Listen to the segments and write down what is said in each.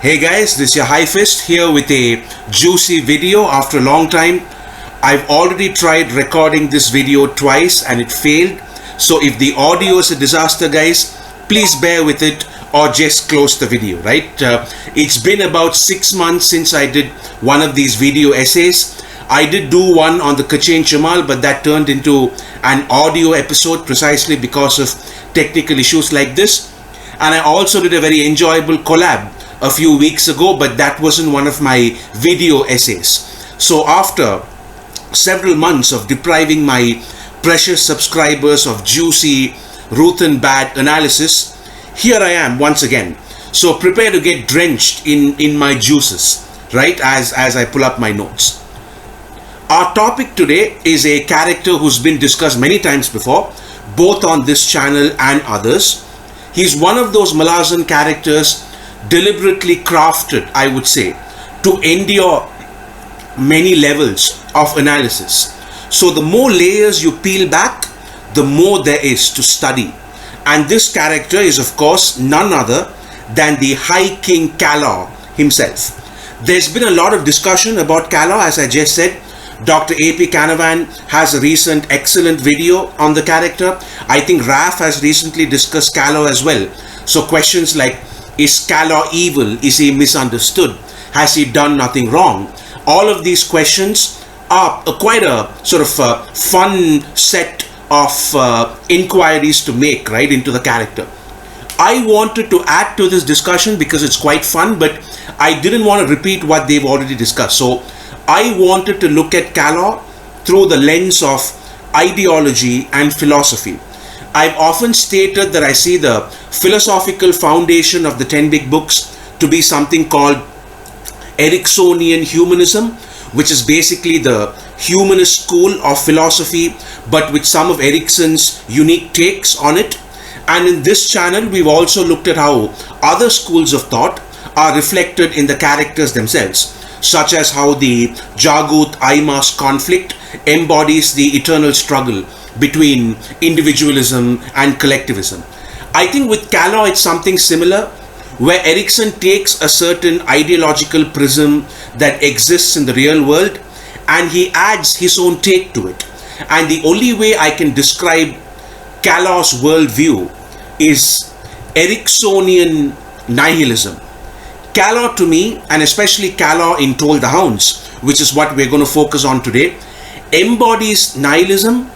Hey guys, this is your High Fist here with a juicy video after a long time. I've already tried recording this video twice and it failed. So if the audio is a disaster, guys, please bear with it or just close the video, right? It's been about 6 months since I did one of these video essays. I did do one on the Kachen Chamal, but that turned into an audio episode precisely because of technical issues like this. And I also did a very enjoyable collab a few weeks ago, but that wasn't one of my video essays. So after several months of depriving my precious subscribers of juicy Ruth and Bad analysis, here I am once again. So prepare to get drenched in my juices, right, as I pull up my notes. Our topic today is a character who's been discussed many times before, both on this channel and others. He's one of those Malazan characters deliberately crafted, I would say, to endure many levels of analysis. So the more layers you peel back, the more there is to study. And this character is, of course, none other than the High King Kallor himself. There's been a lot of discussion about Calo, as I just said. Dr. A.P. Canavan has a recent excellent video on the character. I think Raf has recently discussed Calo as well. So questions like, is Calo evil? Is he misunderstood? Has he done nothing wrong? All of these questions are quite a sort of fun set of inquiries to make, right, into the character. I wanted to add to this discussion because it's quite fun, but I didn't want to repeat what they've already discussed. So I wanted to look at Calo through the lens of ideology and philosophy. I've often stated that I see the philosophical foundation of the 10 big books to be something called Eriksonian humanism, which is basically the humanist school of philosophy, but with some of Erikson's unique takes on it. And in this channel, we've also looked at how other schools of thought are reflected in the characters themselves, such as how the Jagut-Aimas conflict embodies the eternal struggle between individualism and collectivism. I think with Calo it's something similar, where Erikson takes a certain ideological prism that exists in the real world and he adds his own take to it. And the only way I can describe Kallor's worldview is Eriksonian nihilism. Calo to me, and especially Calo in Toll the Hounds, which is what we're going to focus on today, embodies nihilism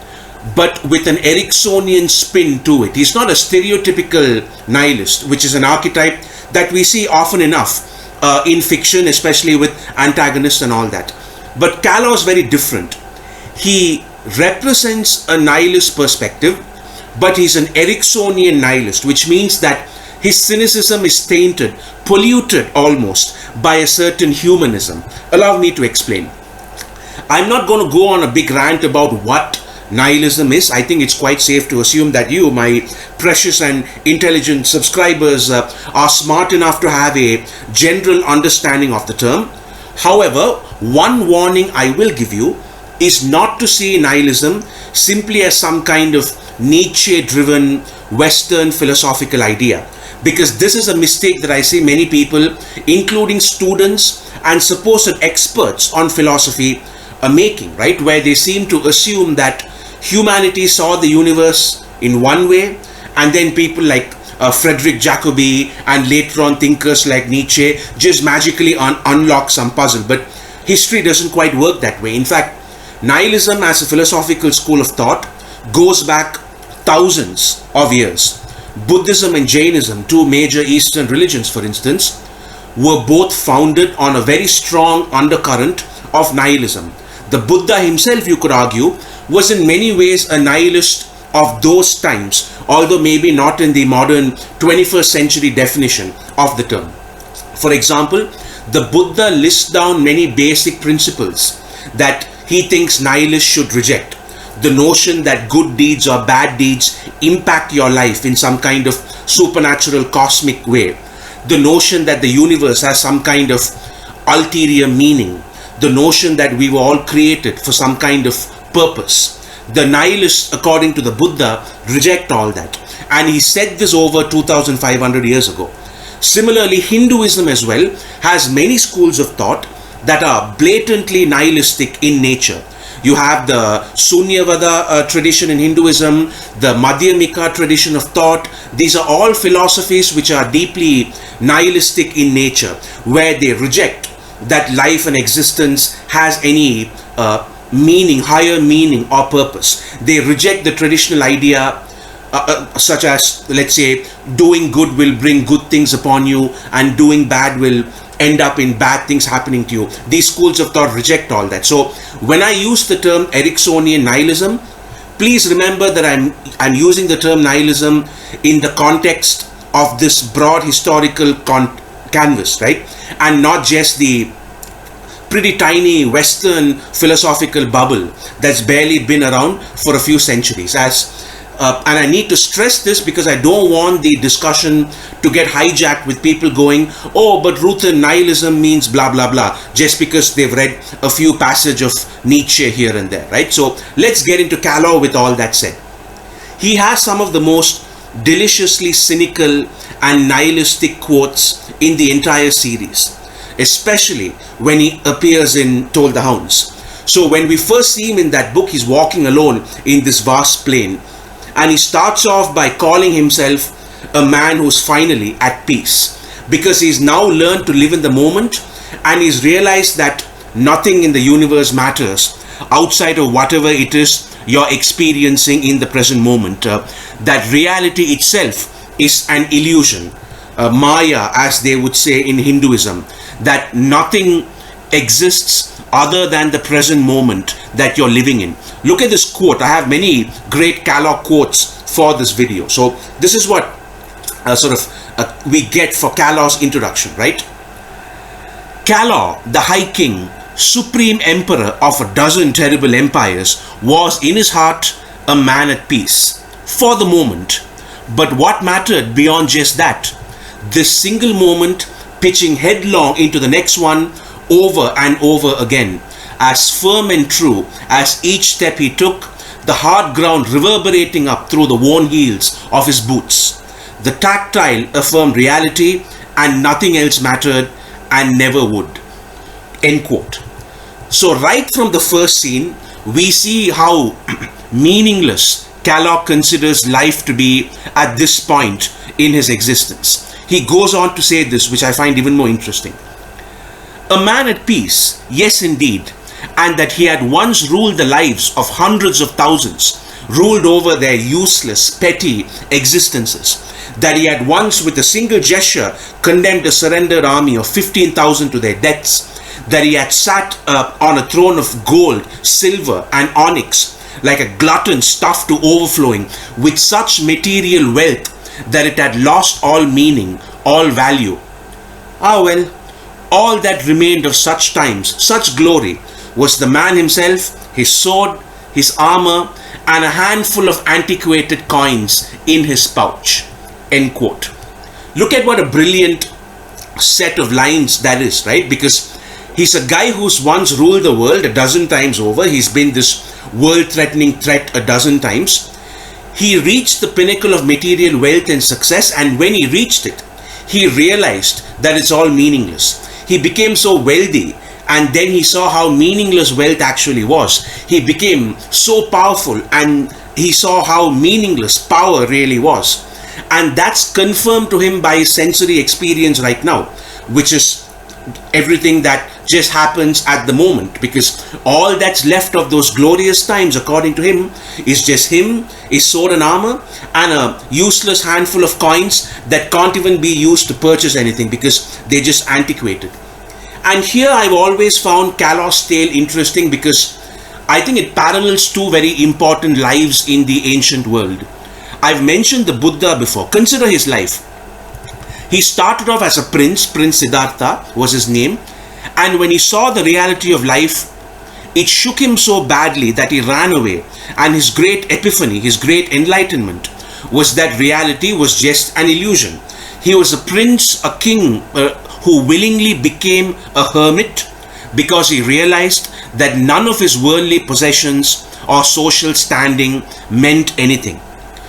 but with an Eriksonian spin to it. He's not a stereotypical nihilist, which is an archetype that we see often enough in fiction, especially with antagonists and all that. But Calo is very different. He represents a nihilist perspective, but he's an Eriksonian nihilist, which means that his cynicism is tainted, polluted almost by a certain humanism. Allow me to explain. I'm not going to go on a big rant about what nihilism is. I think it's quite safe to assume that you, my precious and intelligent subscribers, are smart enough to have a general understanding of the term. However, one warning I will give you is not to see nihilism simply as some kind of Nietzsche-driven Western philosophical idea, because this is a mistake that I see many people, including students and supposed experts on philosophy, are making, right, where they seem to assume that humanity saw the universe in one way, and then people like Frederick Jacobi and later on thinkers like Nietzsche just magically unlock some puzzle. But history doesn't quite work that way. In fact, nihilism as a philosophical school of thought goes back thousands of years. Buddhism and Jainism, two major Eastern religions for instance, were both founded on a very strong undercurrent of nihilism. The Buddha himself, you could argue, was in many ways a nihilist of those times, although maybe not in the modern 21st century definition of the term. For example, the Buddha lists down many basic principles that he thinks nihilists should reject. The notion that good deeds or bad deeds impact your life in some kind of supernatural cosmic way. The notion that the universe has some kind of ulterior meaning. The notion that we were all created for some kind of purpose. The nihilists, according to the Buddha, reject all that. And he said this over 2500 years ago. Similarly, Hinduism as well has many schools of thought that are blatantly nihilistic in nature. You have the Sunyavada tradition in Hinduism, the Madhyamika tradition of thought. These are all philosophies which are deeply nihilistic in nature, where they reject that life and existence has any meaning, higher meaning or purpose. They reject the traditional idea such as, let's say, doing good will bring good things upon you and doing bad will end up in bad things happening to you. These schools of thought reject all that. So when I use the term Eriksonian nihilism, please remember that I'm using the term nihilism in the context of this broad historical canvas, right? And not just the pretty tiny Western philosophical bubble that's barely been around for a few centuries. And I need to stress this because I don't want the discussion to get hijacked with people going, oh, but Ruthin nihilism means blah, blah, blah, just because they've read a few passages of Nietzsche here and there, right? So let's get into Calo with all that said. He has some of the most deliciously cynical and nihilistic quotes in the entire series, especially when he appears in Toll the Hounds. So when we first see him in that book, he's walking alone in this vast plain. And he starts off by calling himself a man who's finally at peace, because he's now learned to live in the moment and he's realized that nothing in the universe matters outside of whatever it is you're experiencing in the present moment. That reality itself is an illusion, Maya, as they would say in Hinduism, that nothing exists other than the present moment that you're living in. Look at this quote. I have many great Kallor quotes for this video. So this is what we get for Kallor's introduction, right? Kallor, the High King, supreme emperor of a dozen terrible empires, was in his heart a man at peace for the moment. But what mattered beyond just that? This single moment pitching headlong into the next one, over and over again, as firm and true as each step he took, the hard ground reverberating up through the worn heels of his boots. The tactile affirmed reality, and nothing else mattered and never would. End quote. So right from the first scene, we see how meaningless Kallor considers life to be at this point in his existence. He goes on to say this, which I find even more interesting. A man at peace, yes indeed, and that he had once ruled the lives of hundreds of thousands, ruled over their useless, petty existences, that he had once with a single gesture condemned a surrendered army of 15,000 to their deaths, that he had sat on a throne of gold, silver and onyx, like a glutton stuffed to overflowing with such material wealth that it had lost all meaning, all value. Ah well, all that remained of such times, such glory, was the man himself, his sword, his armor, and a handful of antiquated coins in his pouch. End quote. Look at what a brilliant set of lines that is, right? Because he's a guy who's once ruled the world a dozen times over. He's been this world-threatening threat a dozen times. He reached the pinnacle of material wealth and success, and when he reached it, he realized that it's all meaningless. He became so wealthy, and then he saw how meaningless wealth actually was. He became so powerful, and he saw how meaningless power really was. And that's confirmed to him by his sensory experience right now, which is everything that just happens at the moment, because all that's left of those glorious times, according to him, is just him, his sword and armor, and a useless handful of coins that can't even be used to purchase anything because they're just antiquated. And here I've always found Kallor's tale interesting because I think it parallels two very important lives in the ancient world. I've mentioned the Buddha before. Consider his life. He started off as a prince. Prince Siddhartha was his name. And when he saw the reality of life, it shook him so badly that he ran away. And his great epiphany, his great enlightenment, was that reality was just an illusion. He was a prince, a king, who willingly became a hermit because he realized that none of his worldly possessions or social standing meant anything.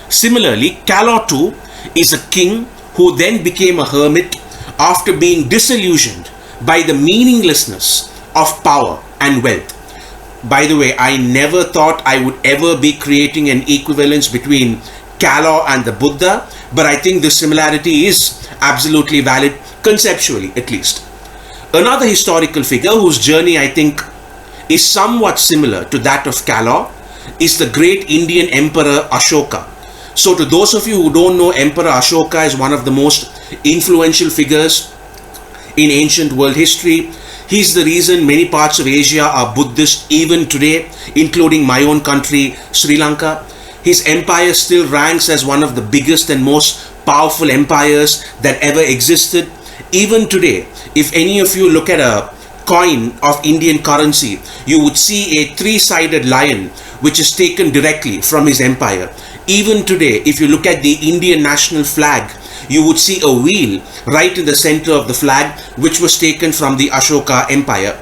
Similarly, Calo too is a king who then became a hermit after being disillusioned by the meaninglessness of power and wealth. By the way, I never thought I would ever be creating an equivalence between Calo and the Buddha, but I think the similarity is absolutely valid, conceptually at least. Another historical figure whose journey I think is somewhat similar to that of Kallor is the great Indian Emperor Ashoka. So to those of you who don't know, Emperor Ashoka is one of the most influential figures in ancient world history. He's the reason many parts of Asia are Buddhist even today, including my own country, Sri Lanka. His empire still ranks as one of the biggest and most powerful empires that ever existed. Even today, if any of you look at a coin of Indian currency, you would see a three-sided lion which is taken directly from his empire. Even today, if you look at the Indian national flag, you would see a wheel right in the center of the flag which was taken from the Ashoka Empire.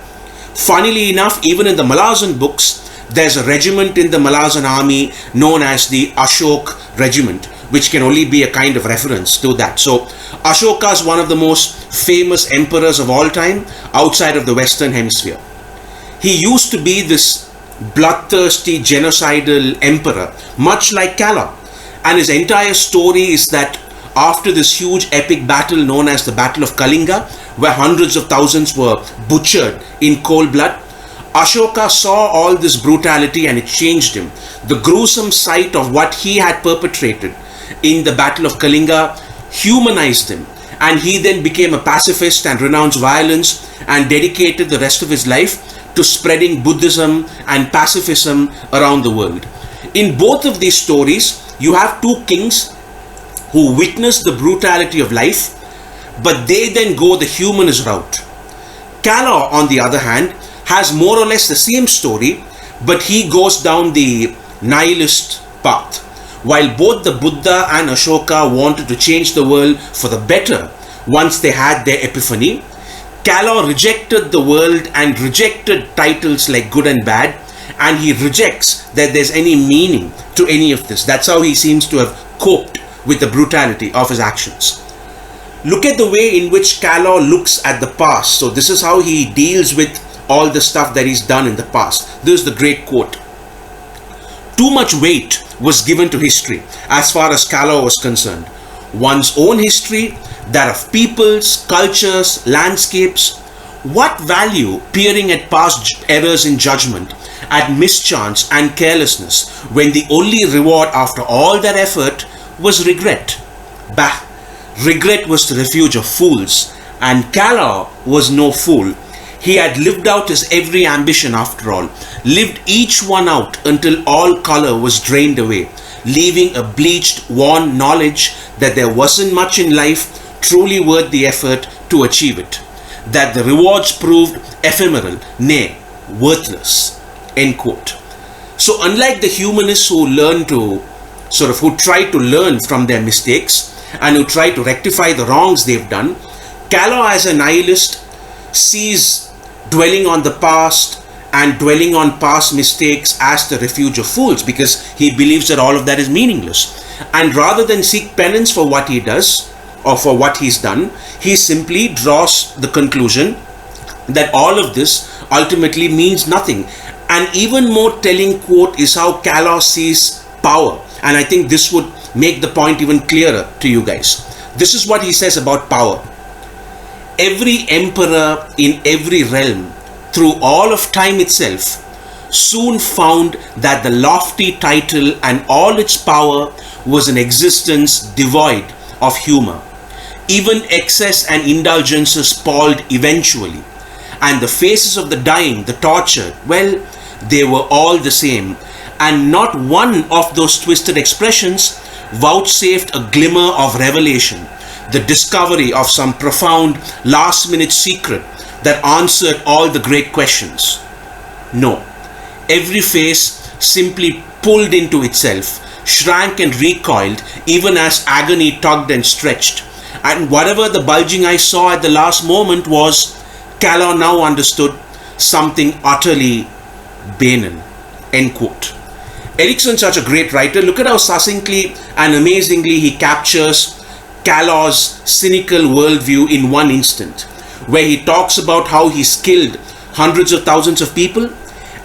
Funnily enough, even in the Malazan books, there's a regiment in the Malazan army known as the Ashok Regiment, which can only be a kind of reference to that. So Ashoka is one of the most famous emperors of all time outside of the Western Hemisphere. He used to be this bloodthirsty, genocidal emperor, much like Calo. And his entire story is that after this huge epic battle known as the Battle of Kalinga, where hundreds of thousands were butchered in cold blood, Ashoka saw all this brutality and it changed him. The gruesome sight of what he had perpetrated in the Battle of Kalinga humanized him, and he then became a pacifist and renounced violence and dedicated the rest of his life to spreading Buddhism and pacifism around the world. In both of these stories, you have two kings who witness the brutality of life, but they then go the humanist route. Kallor, on the other hand, has more or less the same story, but he goes down the nihilist path. While both the Buddha and Ashoka wanted to change the world for the better once they had their epiphany, Kallor rejected the world and rejected titles like good and bad, and he rejects that there's any meaning to any of this. That's how he seems to have coped with the brutality of his actions. Look at the way in which Kallor looks at the past. So this is how he deals with all the stuff that he's done in the past. This is the great quote. Too much weight was given to history as far as Kallor was concerned. One's own history, that of peoples, cultures, landscapes. What value peering at past errors in judgment, at mischance and carelessness, when the only reward after all that effort was regret? Bah! Regret was the refuge of fools, and Kallor was no fool. He had lived out his every ambition after all, lived each one out until all color was drained away, leaving a bleached, worn knowledge that there wasn't much in life truly worth the effort to achieve it, that the rewards proved ephemeral, nay, worthless. End quote. So unlike the humanists who who try to learn from their mistakes and who try to rectify the wrongs they've done, Kallor as a nihilist sees dwelling on the past and dwelling on past mistakes as the refuge of fools, because he believes that all of that is meaningless. And rather than seek penance for what he does or for what he's done, he simply draws the conclusion that all of this ultimately means nothing. An even more telling quote is how Kallor sees power, and I think this would make the point even clearer to you guys. This is what he says about power. Every emperor in every realm through all of time itself soon found that the lofty title and all its power was an existence devoid of humor. Even excess and indulgences palled eventually, and the faces of the dying, the tortured, well, they were all the same, and not one of those twisted expressions vouchsafed a glimmer of revelation, the discovery of some profound last-minute secret that answered all the great questions. No, every face simply pulled into itself, shrank and recoiled even as agony tugged and stretched. And whatever the bulging eye saw at the last moment was, Calo now understood, something utterly banal. End quote. Eriksson, such a great writer, look at how succinctly and amazingly he captures Kalor's cynical worldview in one instant, where he talks about how he's killed hundreds of thousands of people,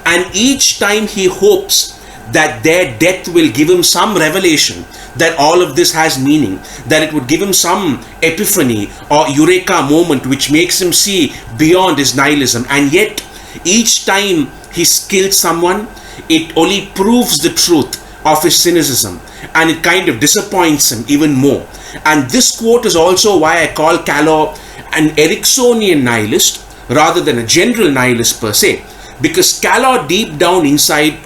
and each time he hopes that their death will give him some revelation that all of this has meaning, that it would give him some epiphany or eureka moment which makes him see beyond his nihilism. And yet each time he's killed someone, it only proves the truth of his cynicism, and it kind of disappoints him even more. And this quote is also why I call Calo an Eriksonian nihilist rather than a general nihilist per se, because Calo deep down inside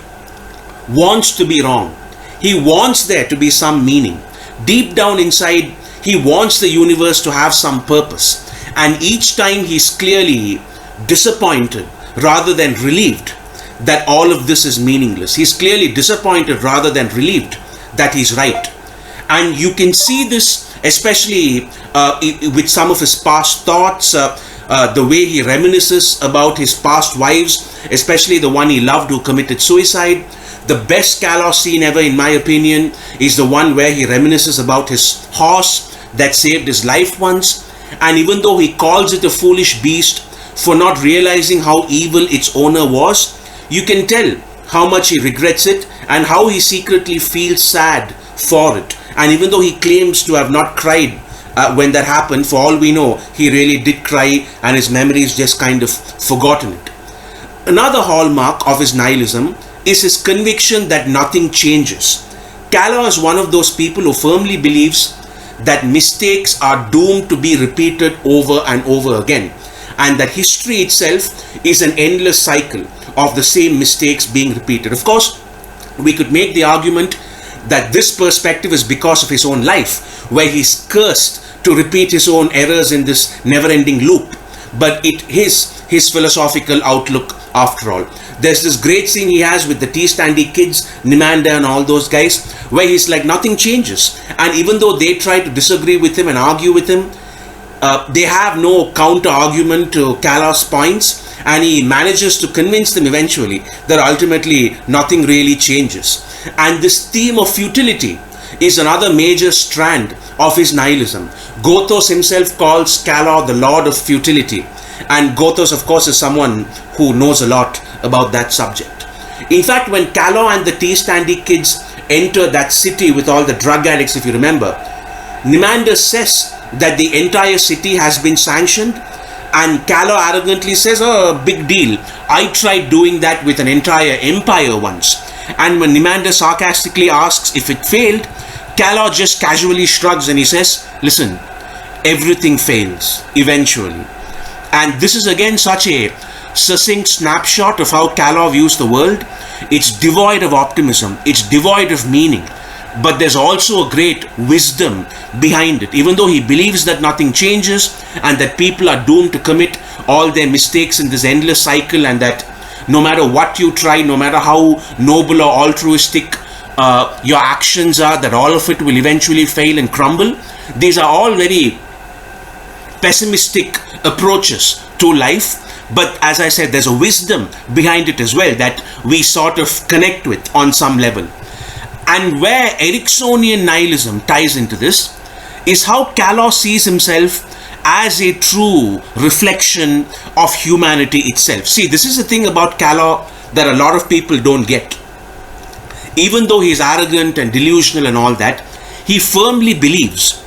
wants to be wrong. He wants there to be some meaning. Deep down inside, he wants the universe to have some purpose. And each time he's clearly disappointed rather than relieved that all of this is meaningless. He's clearly disappointed rather than relieved that he's right. And you can see this especially with some of his past thoughts, the way he reminisces about his past wives, especially the one he loved who committed suicide. The best Calo scene ever, in my opinion, is the one where he reminisces about his horse that saved his life once. And even though he calls it a foolish beast for not realizing how evil its owner was, you can tell how much he regrets it and how he secretly feels sad for it. And even though he claims to have not cried when that happened, for all we know, he really did cry and his memories just kind of forgotten it. Another hallmark of his nihilism is his conviction that nothing changes. Calo is one of those people who firmly believes that mistakes are doomed to be repeated over and over again, and that history itself is an endless cycle of the same mistakes being repeated. Of course, we could make the argument that this perspective is because of his own life, where he's cursed to repeat his own errors in this never-ending loop. But it is his philosophical outlook after all. There's this great scene he has with the tea standy kids, Nihilism and all those guys, where he's like, nothing changes. And even though they try to disagree with him and argue with him, they have no counter argument to Calo's points, and he manages to convince them eventually that ultimately nothing really changes. And this theme of futility is another major strand of his nihilism. Gothos himself calls Calo the Lord of Futility, and Gothos, of course, is someone who knows a lot about that subject. In fact, when Calo and the tea standy kids enter that city with all the drug addicts, if you remember, Nihilism says that the entire city has been sanctioned, and Calo arrogantly says, oh, big deal, I tried doing that with an entire empire once. And when Nihilism sarcastically asks if it failed, Calo just casually shrugs and he says, listen, everything fails eventually. And this is again such a succinct snapshot of how Calo views the world. It's devoid of optimism, it's devoid of meaning, but there's also a great wisdom behind it. Even though he believes that nothing changes and that people are doomed to commit all their mistakes in this endless cycle, and that no matter what you try, no matter how noble or altruistic your actions are, that all of it will eventually fail and crumble. These are all very pessimistic approaches to life, but as I said, there's a wisdom behind it as well that we sort of connect with on some level. And where Eriksonian nihilism ties into this is how Calo sees himself as a true reflection of humanity itself. See, this is the thing about Calo that a lot of people don't get. Even though he's arrogant and delusional and all that, he firmly believes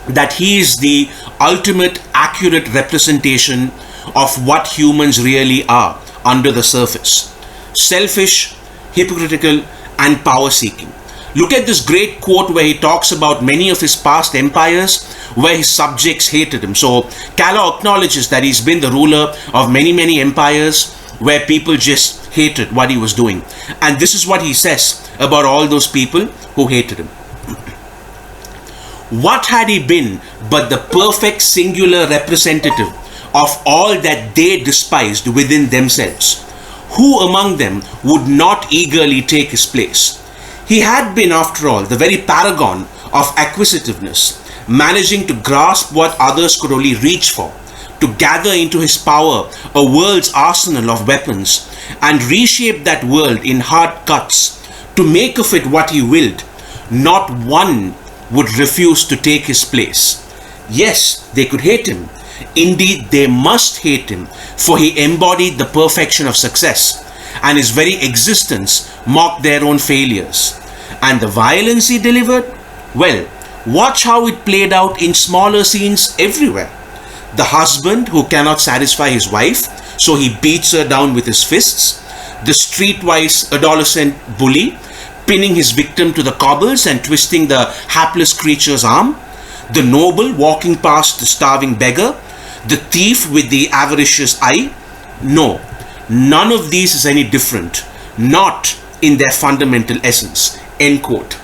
that he is the ultimate accurate representation of what humans really are under the surface. Selfish, hypocritical, and power-seeking. Look at this great quote where he talks about many of his past empires where his subjects hated him. So Calo acknowledges that he's been the ruler of many empires where people just hated what he was doing. And this is what he says about all those people who hated him. What had he been but the perfect singular representative of all that they despised within themselves? Who among them would not eagerly take his place? He had been, after all, the very paragon of acquisitiveness, managing to grasp what others could only reach for, to gather into his power a world's arsenal of weapons, and reshape that world in hard cuts, to make of it what he willed. Not one would refuse to take his place. Yes, they could hate him. Indeed, they must hate him, for he embodied the perfection of success, and his very existence mocked their own failures. And the violence he delivered? Well, watch how it played out in smaller scenes everywhere. The husband who cannot satisfy his wife, so he beats her down with his fists. The streetwise adolescent bully, pinning his victim to the cobbles and twisting the hapless creature's arm. The noble walking past the starving beggar. The thief with the avaricious eye. No, none of these is any different. Not in their fundamental essence. End quote.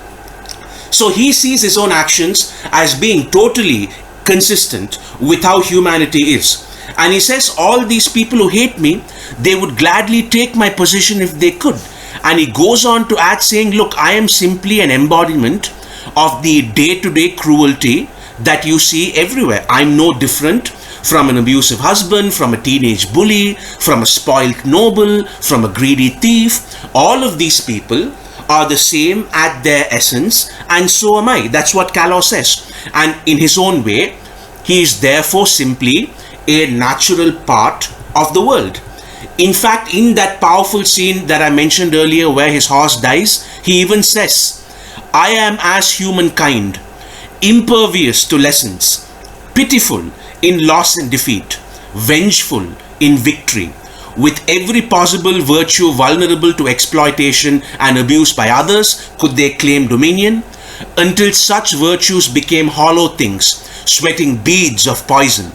So he sees his own actions as being totally consistent with how humanity is. And he says all these people who hate me, they would gladly take my position if they could. And he goes on to add saying, look, I am simply an embodiment of the day-to-day cruelty that you see everywhere. I'm no different from an abusive husband, from a teenage bully, from a spoiled noble, from a greedy thief. All of these people are the same at their essence, and so am I. That's what Calo says. And in his own way, he is therefore simply a natural part of the world. In fact, in that powerful scene that I mentioned earlier where his horse dies, he even says, I am as humankind, impervious to lessons, pitiful in loss and defeat, vengeful in victory, with every possible virtue vulnerable to exploitation and abuse by others, could they claim dominion, until such virtues became hollow things, sweating beads of poison.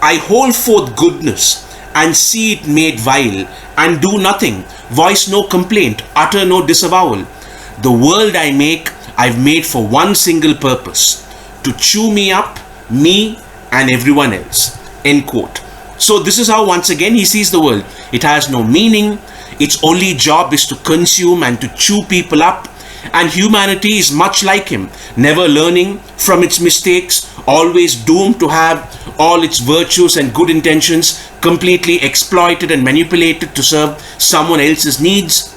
I hold forth goodness and see it made vile, and do nothing, voice no complaint, utter no disavowal. The world I make, I've made for one single purpose, to chew me up, me and everyone else. End quote. So this is how once again he sees the world. It has no meaning, its only job is to consume and to chew people up, and humanity is much like him, never learning from its mistakes, always doomed to have all its virtues and good intentions completely exploited and manipulated to serve someone else's needs.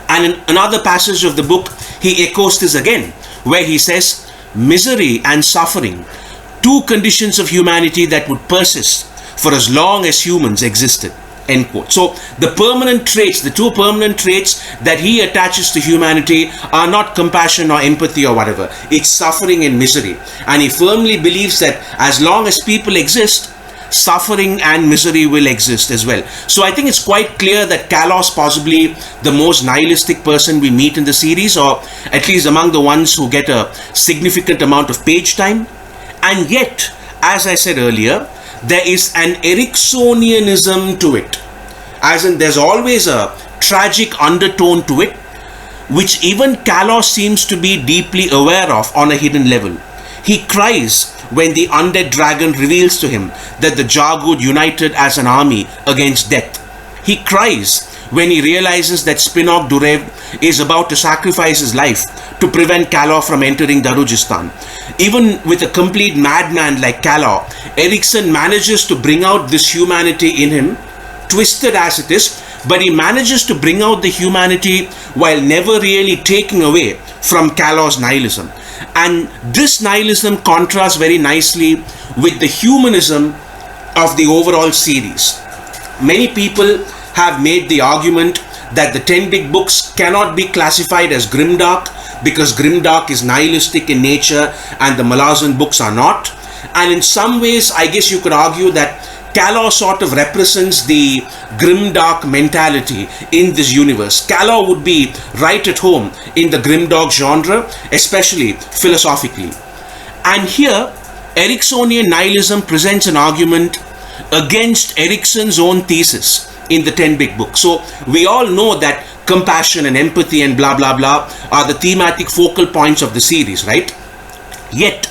And in another passage of the book, he echoes this again, where he says, misery and suffering, two conditions of humanity that would persist for as long as humans existed. End quote. So the permanent traits, the two permanent traits that he attaches to humanity are not compassion or empathy or whatever. It's suffering and misery. And he firmly believes that as long as people exist, suffering and misery will exist as well. So I think it's quite clear that Kallor's possibly the most nihilistic person we meet in the series, or at least among the ones who get a significant amount of page time. And yet, as I said earlier, there is an Eriksonianism to it. As in, there's always a tragic undertone to it, which even Kallor seems to be deeply aware of on a hidden level. He cries when the undead dragon reveals to him that the Jargood united as an army against death. He cries when he realizes that Spinok Durev is about to sacrifice his life to prevent Kallor from entering Darujistan. Even with a complete madman like Kallor, Erikson manages to bring out this humanity in him, twisted as it is, but he manages to bring out the humanity while never really taking away from Kallor's nihilism. And this nihilism contrasts very nicely with the humanism of the overall series. Many people have made the argument that the 10 big books cannot be classified as grimdark because grimdark is nihilistic in nature and the Malazan books are not. And in some ways, I guess you could argue that Calo sort of represents the grimdark mentality in this universe. Calo would be right at home in the grimdark genre, especially philosophically. And here, Eriksonian nihilism presents an argument against Erikson's own thesis in the 10 big books. So we all know that compassion and empathy and blah blah blah are the thematic focal points of the series, right? Yet,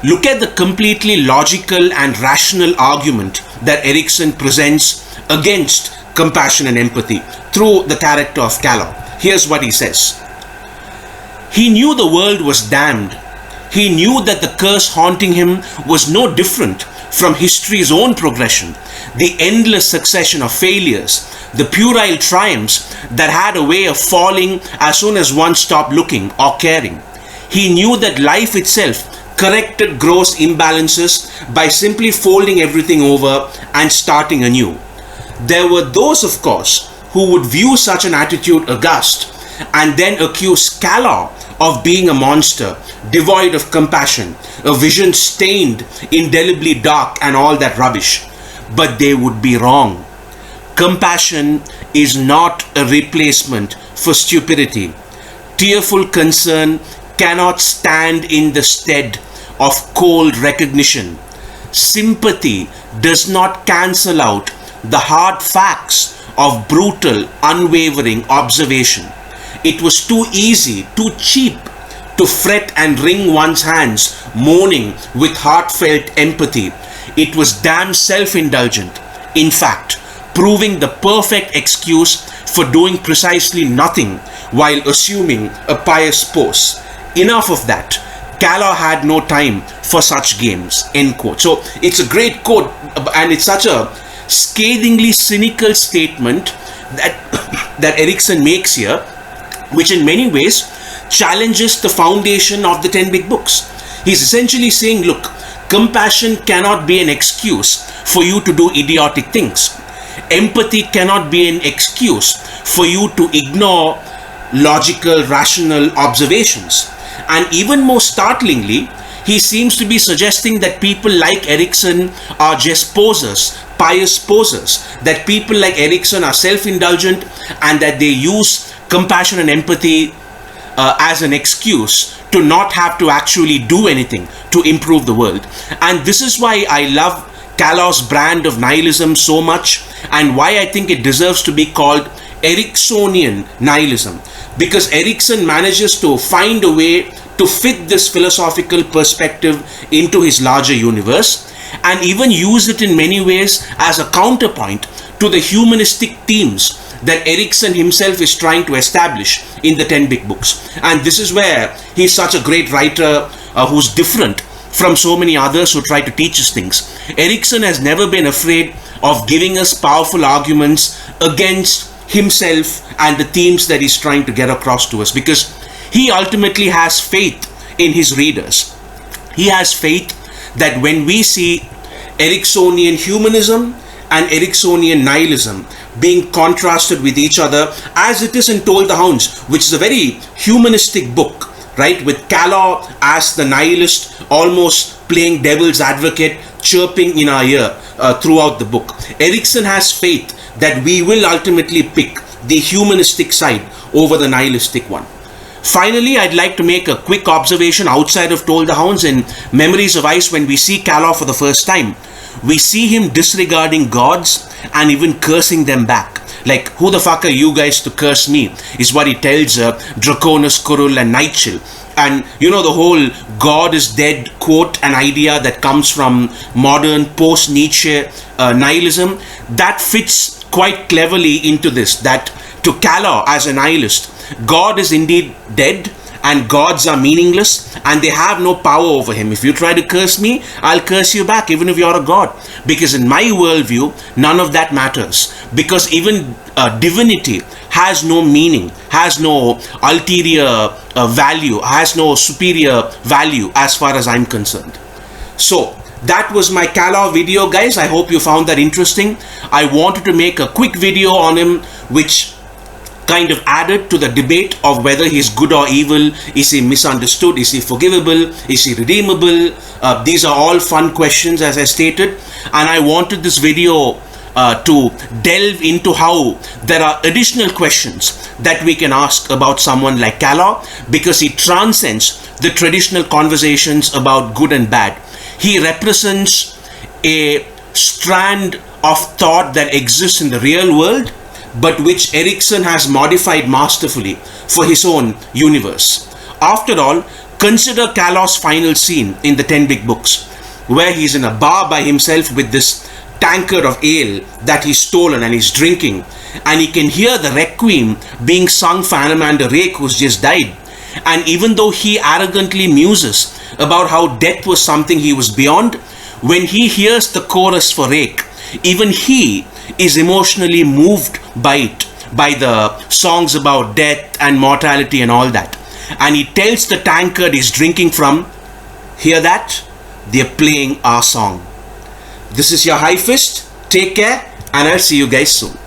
look at the completely logical and rational argument that Erikson presents against compassion and empathy through the character of Calo. Here's what he says. He knew the world was damned. He knew that the curse haunting him was no different from history's own progression, the endless succession of failures, the puerile triumphs that had a way of falling as soon as one stopped looking or caring. He knew that life itself corrected gross imbalances by simply folding everything over and starting anew. There were those, of course, who would view such an attitude aghast and then accuse Calo of being a monster, devoid of compassion, a vision stained, indelibly dark, and all that rubbish. But they would be wrong. Compassion is not a replacement for stupidity. Tearful concern cannot stand in the stead of cold recognition. Sympathy does not cancel out the hard facts of brutal, unwavering observation. It was too easy, too cheap to fret and wring one's hands, moaning with heartfelt empathy. It was damn self-indulgent, in fact, proving the perfect excuse for doing precisely nothing while assuming a pious pose. Enough of that. Calo had no time for such games, end quote. So it's a great quote, and it's such a scathingly cynical statement that Erikson makes here, which in many ways challenges the foundation of the 10 big books. He's essentially saying, look, compassion cannot be an excuse for you to do idiotic things. Empathy cannot be an excuse for you to ignore logical, rational observations. And even more startlingly, he seems to be suggesting that people like Erikson are just posers, pious posers, that people like Erikson are self-indulgent and that they use compassion and empathy as an excuse to not have to actually do anything to improve the world. And this is why I love Kallor's brand of nihilism so much, and why I think it deserves to be called Eriksonian nihilism, because Erikson manages to find a way to fit this philosophical perspective into his larger universe, and even use it in many ways as a counterpoint to the humanistic themes that Erikson himself is trying to establish in the 10 big books. And this is where he's such a great writer who's different from so many others who try to teach us things. Erikson has never been afraid of giving us powerful arguments against himself and the themes that he's trying to get across to us, because he ultimately has faith in his readers. He has faith that when we see Eriksonian humanism and Eriksonian nihilism being contrasted with each other, as it is in Toll the Hounds, which is a very humanistic book, right, with Calo as the nihilist, almost playing devil's advocate, chirping in our ear throughout the book. Erikson has faith that we will ultimately pick the humanistic side over the nihilistic one. Finally, I'd like to make a quick observation outside of Toll the Hounds. In Memories of Ice, when we see Calo for the first time, we see him disregarding gods and even cursing them back. Like, who the fuck are you guys to curse me, is what he tells Draconis, Kurul and Nightchill. And you know, the whole God is dead quote, an idea that comes from modern post-Nietzsche nihilism, that fits quite cleverly into this, that to Calo as a nihilist, God is indeed dead and gods are meaningless and they have no power over him. If you try to curse me, I'll curse you back, even if you're a god. Because in my worldview, none of that matters. Because even divinity has no meaning, has no ulterior value, has no superior value as far as I'm concerned. So that was my Calo video, guys. I hope you found that interesting. I wanted to make a quick video on him, which kind of added to the debate of whether he's good or evil. Is he misunderstood? Is he forgivable? Is he redeemable? These are all fun questions, as I stated, and I wanted this video to delve into how there are additional questions that we can ask about someone like Calo, because he transcends the traditional conversations about good and bad. He represents a strand of thought that exists in the real world, but which Erikson has modified masterfully for his own universe. After all, consider Kalo's final scene in the 10 big books, where he's in a bar by himself with this tankard of ale that he's stolen and he's drinking, and he can hear the requiem being sung for Anamander Rake, who's just died. And even though he arrogantly muses about how death was something he was beyond, when he hears the chorus for Rake, even he is emotionally moved by it, by the songs about death and mortality and all that. and he tells the tankard he's drinking from, hear that? They're playing our song. This is your High Fist. Take care, and I'll see you guys soon.